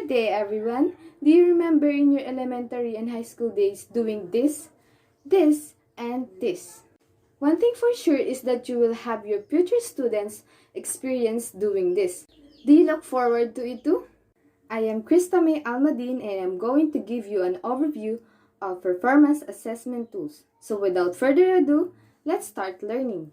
Good day, everyone. Do you remember in your elementary and high school days doing this, and this? One thing for sure is that you will have your future students experience doing this. Do you look forward to it too? I am Krista Almadin and I'm going to give you an overview of performance assessment tools. So without further ado, let's start learning.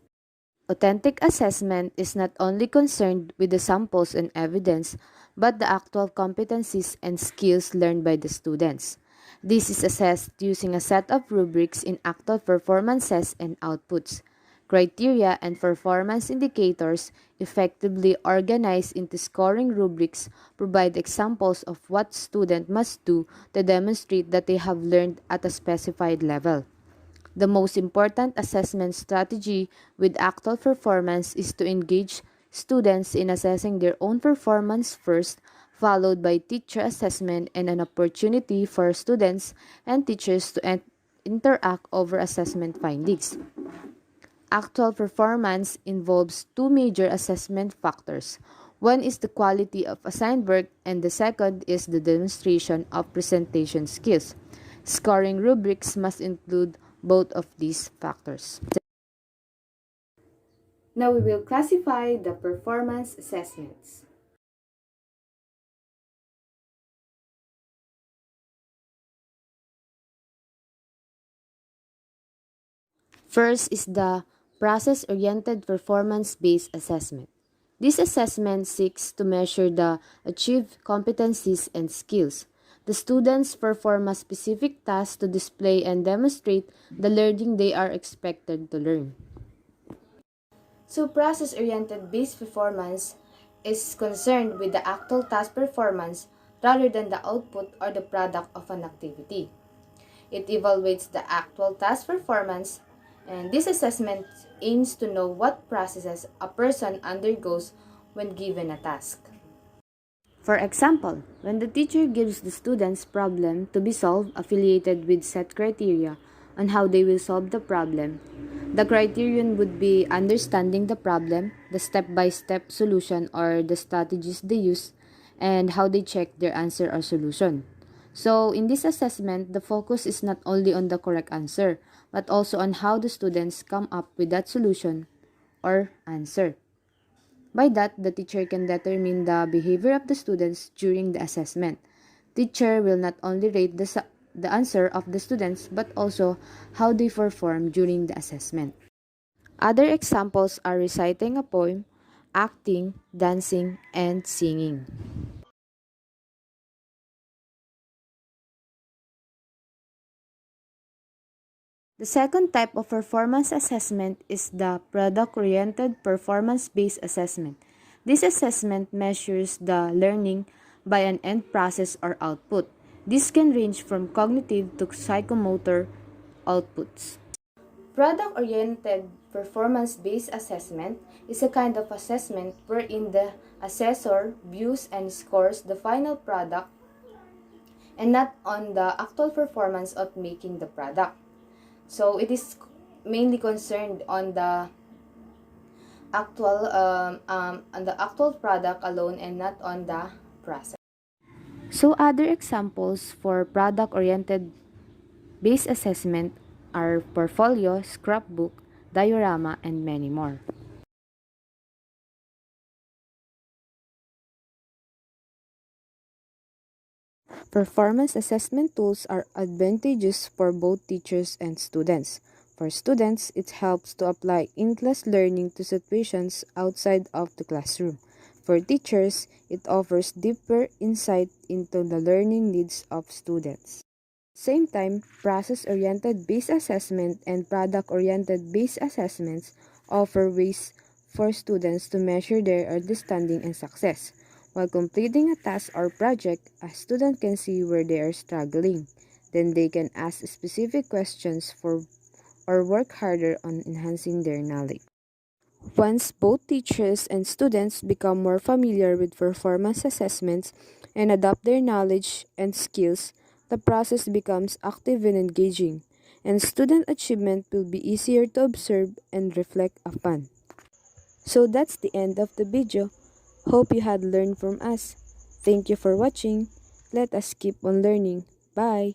Authentic assessment is not only concerned with the samples and evidence, but the actual competencies and skills learned by the students. This is assessed using a set of rubrics in actual performances and outputs. Criteria and performance indicators, effectively organized into scoring rubrics, provide examples of what student must do to demonstrate that they have learned at a specified level. The most important assessment strategy with actual performance is to engage students in assessing their own performance first, followed by teacher assessment and an opportunity for students and teachers to interact over assessment findings. Actual performance involves two major assessment factors. One is the quality of assigned work and the second is the demonstration of presentation skills. Scoring rubrics must include both of these factors. Now we will classify the performance assessments. First is the process-oriented performance-based assessment. This assessment seeks to measure the achieved competencies and skills. The students perform a specific task to display and demonstrate the learning they are expected to learn. So process-oriented based performance is concerned with the actual task performance rather than the output or the product of an activity. It evaluates the actual task performance, and this assessment aims to know what processes a person undergoes when given a task. For example, when the teacher gives the students problem to be solved affiliated with set criteria on how they will solve the problem, the criterion would be understanding the problem, the step-by-step solution or the strategies they use, and how they check their answer or solution. So, in this assessment, the focus is not only on the correct answer, but also on how the students come up with that solution or answer. By that, the teacher can determine the behavior of the students during the assessment. Teacher will not only rate the answer of the students but also how they perform during the assessment. Other examples are reciting a poem, acting, dancing, and singing. The second type of performance assessment is the product-oriented performance-based assessment. This assessment measures the learning by an end process or output. This can range from cognitive to psychomotor outputs. Product-oriented performance-based assessment is a kind of assessment wherein the assessor views and scores the final product and not on the actual performance of making the product. So it is mainly concerned on the actual product alone and not on the process. So other examples for product-oriented based assessment are portfolio, scrapbook, diorama, and many more. Performance assessment tools are advantageous for both teachers and students. For students, it helps to apply in-class learning to situations outside of the classroom. For teachers, it offers deeper insight into the learning needs of students. Same time, process-oriented based assessment and product-oriented based assessments offer ways for students to measure their understanding and success. While completing a task or project, a student can see where they are struggling. Then they can ask specific questions or work harder on enhancing their knowledge. Once both teachers and students become more familiar with performance assessments and adopt their knowledge and skills, the process becomes active and engaging, and student achievement will be easier to observe and reflect upon. So that's the end of the video. Hope you had learned from us. Thank you for watching. Let us keep on learning. Bye!